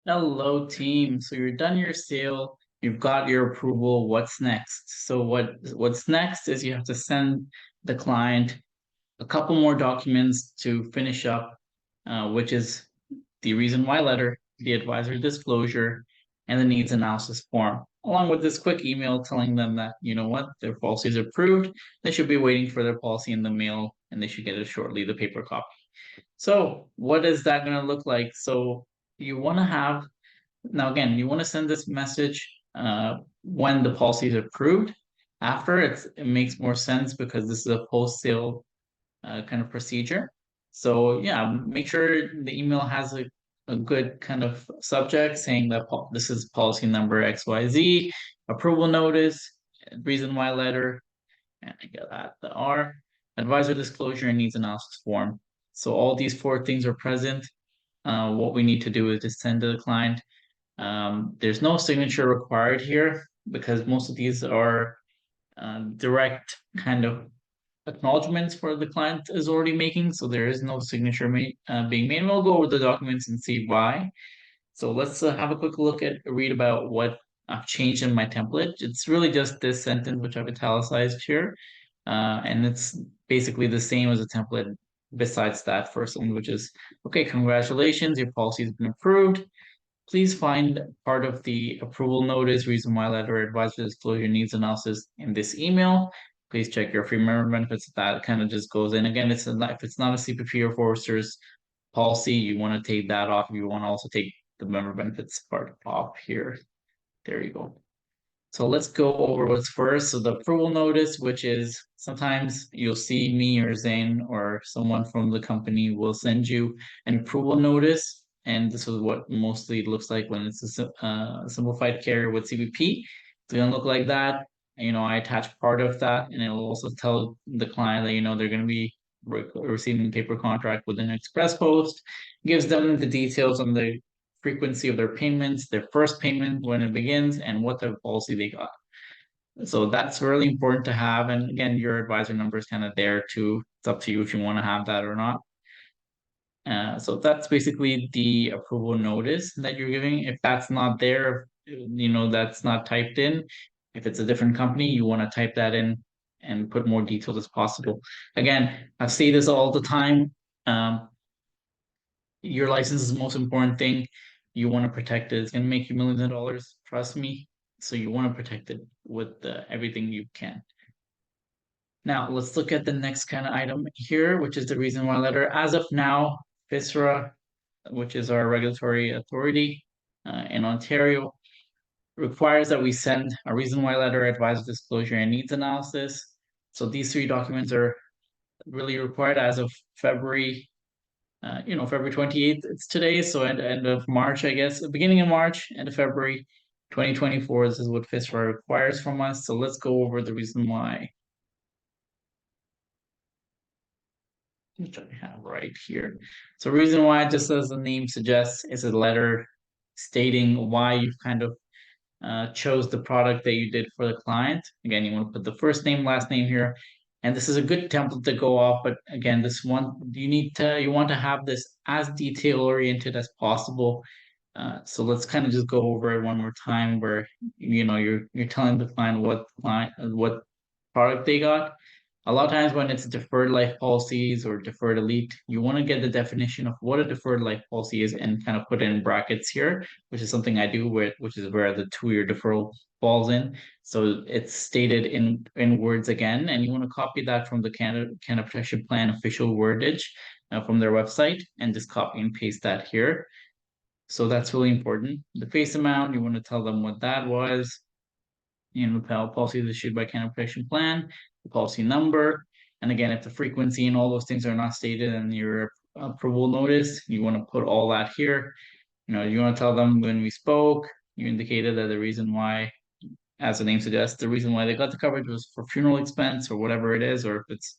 Hello, team. So you're done your sale, you've got your approval. What's next? So what's next is you have to send the client a couple more documents to finish up, which is the reason why letter, the advisor disclosure, and the needs analysis form, along with this quick email telling them that, you know what, their policy is approved. They should be waiting for their policy in the mail and they should get it shortly, the paper copy. So what is that going to look like? So you want to have now, again, you want to send this message when the policy is approved. After it makes more sense because this is a post-sale kind of procedure. So yeah, make sure the email has a good kind of subject saying that this is policy number XYZ, approval notice, reason why letter, and I get that the R, advisor disclosure and needs analysis form. So all these four things are present. What we need to do is just send to the client. There's no signature required here because most of these are direct kind of acknowledgements for the client is already making, so there is no signature being made. And we'll go over the documents and see why. So let's have a quick look at read about what I've changed in my template. It's really just this sentence which I've italicized here, and it's basically the same as a template. Besides that first one, which is okay, congratulations, your policy has been approved. Please find part of the approval notice, reason why letter, advisor disclosure needs analysis in this email. Please check your free member benefits. That kind of just goes in. Again, if it's not a CPP or Forrester's policy, you want to take that off. You want to also take the member benefits part off here. There you go. So let's go over what's first. So the approval notice, which is sometimes you'll see me or Zane or someone from the company will send you an approval notice. And this is what mostly it looks like when it's a simplified carrier with CPP. It's gonna look like that. I attach part of that, and it'll also tell the client that they're gonna be receiving paper contract with an express post. Gives them the details on the frequency of their payments, their first payment when it begins, and what type of policy they got. So that's really important to have. And again, your advisor number is kind of there too. It's up to you if you want to have that or not. So that's basically the approval notice that you're giving. If that's not there, that's not typed in. If it's a different company, you want to type that in and put more details as possible. Again, I say this all the time. Your license is the most important thing. You want to protect it. It's going to make you millions of dollars. Trust me. So you want to protect it with everything you can. Now, let's look at the next kind of item here, which is the reason why letter. As of now, FSRA, which is our regulatory authority in Ontario, requires that we send a reason why letter, advisor disclosure, and needs analysis. So these three documents are really required as of February February 28th, it's today, so at end of March, I guess, beginning of March, end of February 2024, this is what FSRA requires from us. So let's go over the reason why, which I have right here. So reason why, just as the name suggests, is a letter stating why you've kind of chose the product that you did for the client. Again, you want to put the first name, last name here. And this is a good template to go off, but again, this one you want to have this as detail oriented as possible. So let's kind of just go over it one more time where you're telling the client what product they got. A lot of times when it's deferred life policies or deferred elite, you want to get the definition of what a deferred life policy is and kind of put it in brackets here, which is something I do which is where the 2-year deferral falls in. So it's stated in words again, and you want to copy that from the Canada Protection Plan official wordage from their website and just copy and paste that here. So that's really important. The face amount, you want to tell them what that was. The policy is issued by Canada Protection Plan, the policy number, and again, if the frequency and all those things are not stated in your approval notice, you want to put all that here. You want to tell them when we spoke, you indicated that the reason why, as the name suggests, the reason why they got the coverage was for funeral expense or whatever it is, or if it's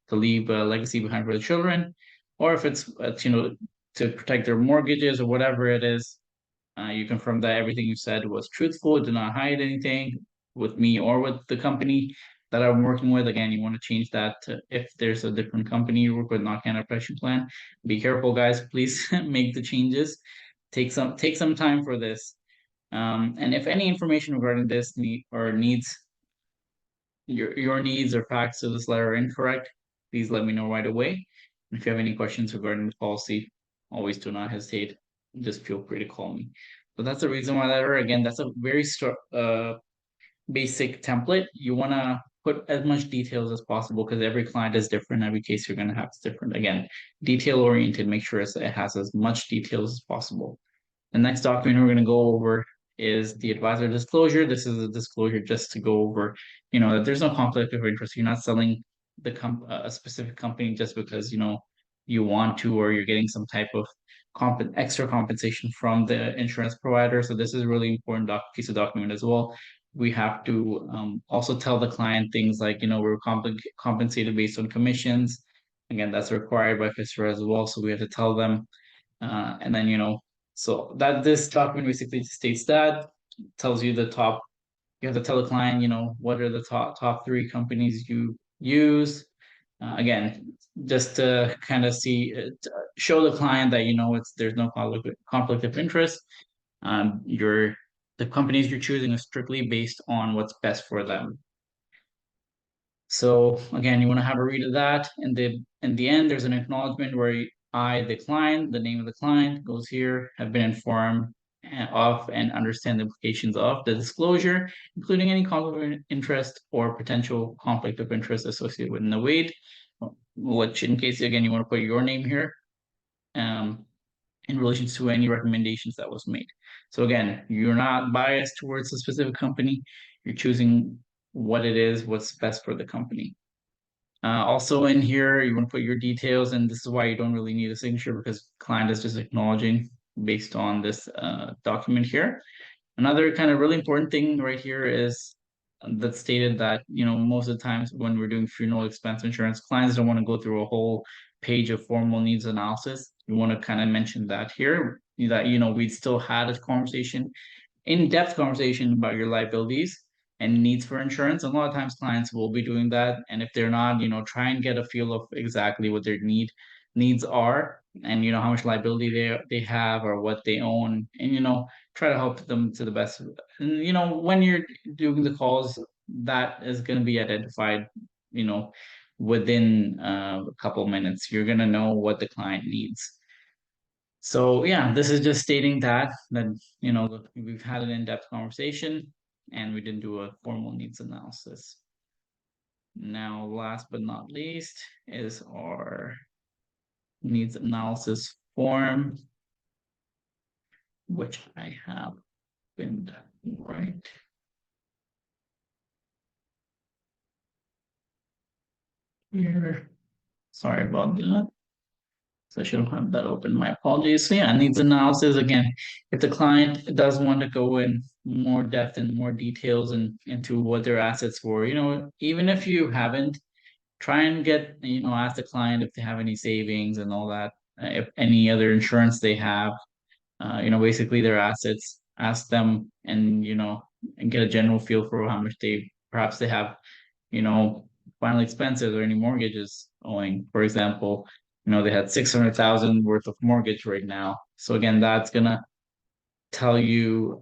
to leave a legacy behind for the children, or if it's to protect their mortgages or whatever it is. You confirm that everything you said was truthful, did not hide anything with me or with the company that I'm working with. Again, you want to change that to if there's a different company you work with, not Canada Protection Plan. Be careful, guys. Please make the changes. take some time for this. And if any information regarding this needs your needs or facts of this letter are incorrect, please let me know right away. And if you have any questions regarding the policy, always do not hesitate. Just feel free to call me. So that's the reason why letter. Again, that's a very basic template. You want to put as much details as possible because every client is different. Every case you're going to have is different. Again, detail oriented. Make sure it has as much details as possible. The next document we're going to go over is the advisor disclosure. This is a disclosure just to go over, that there's no conflict of interest. You're not selling a specific company just because, you want to, or you're getting some type of extra compensation from the insurance provider. So this is a really important piece of document as well. We have to also tell the client things like, we're compensated based on commissions. Again, that's required by FISRA as well. So we have to tell them. And then, so that this document basically states that, tells you you have to tell the client, what are the top three companies you use. Again, just to kind of show the client that, there's no conflict of interest. The companies you're choosing are strictly based on what's best for them. So again, you want to have a read of that. And in the end, there's an acknowledgement where the client, the name of the client goes here, have been informed of and understand the implications of the disclosure, including any conflict of interest or potential conflict of interest associated with NOWAID, which in case, again, you want to put your name here in relation to any recommendations that was made. So again, you're not biased towards a specific company. You're choosing what it is, what's best for the company. Also in here, you want to put your details, and this is why you don't really need a signature because client is just acknowledging based on this document here. Another kind of really important thing right here is that stated that, most of the times when we're doing funeral expense insurance, clients don't want to go through a whole page of formal needs analysis. You want to kind of mention that here, that, we'd still had a conversation, in-depth conversation about your liabilities and needs for insurance. A lot of times clients will be doing that. And if they're not, try and get a feel of exactly what their needs are, and how much liability they have or what they own, and try to help them to the best. And when you're doing the calls, that is going to be identified, within a couple minutes. You're going to know what the client needs. So yeah, this is just stating that we've had an in-depth conversation and we didn't do a formal needs analysis. Now, last but not least is our needs analysis form, which I have been right here. Sorry about that. So I should have that open. My apologies. So yeah, needs analysis. Again, if the client does want to go in more depth and more details and into what their assets were, even if you haven't, try and ask the client if they have any savings and all that, if any other insurance they have, basically their assets, ask them and get a general feel for how much perhaps they have, final expenses or any mortgages owing. For example, they had 600,000 worth of mortgage right now. So again, that's gonna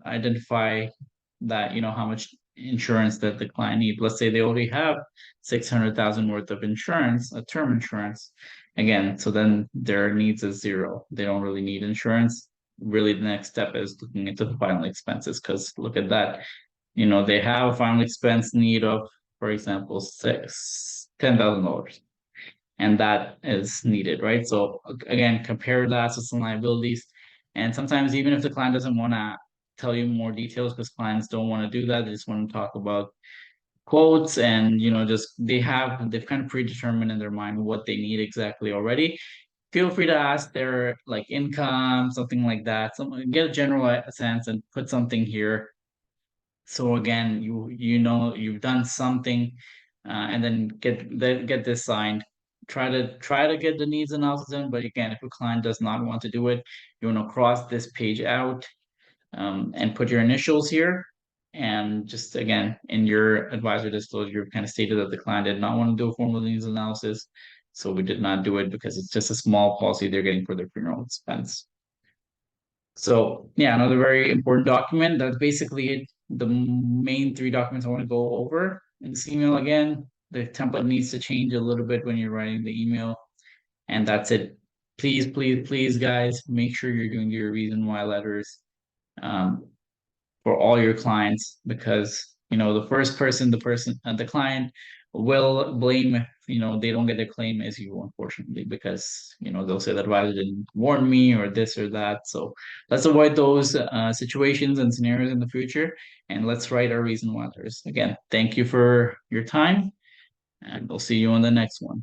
identify that, how much insurance that the client needs. Let's say they already have 600,000 worth of insurance, a term insurance. Again, so then their needs is zero. They don't really need insurance. Really, the next step is looking into the final expenses, because look at that. They have a final expense need of, for example, $10,000. And that is needed, right? So again, compare the assets and liabilities. And sometimes even if the client doesn't want to tell you more details, because clients don't want to do that, they just want to talk about quotes and just they've kind of predetermined in their mind what they need exactly already. Feel free to ask their like income, something like that. Get a general sense and put something here. So again, you've done something, and then get this signed. Try to get the needs analysis in, but again, if a client does not want to do it, you want to cross this page out, and put your initials here. And just again, in your advisor disclosure, you've kind of stated that the client did not want to do a formal needs analysis. So we did not do it because it's just a small policy they're getting for their funeral expense. So yeah, another very important document. That's basically it. The main three documents I want to go over in this email again. The template needs to change a little bit when you're writing the email, and that's it. Please, please, please, guys, make sure you're doing your reason why letters um, for all your clients, because the first person, the client will blame if they don't get their claim is you, unfortunately, because they'll say that advisor didn't warn me or this or that. So let's avoid those situations and scenarios in the future, and let's write our reason why letters. Again, thank you for your time, and we'll see you on the next one.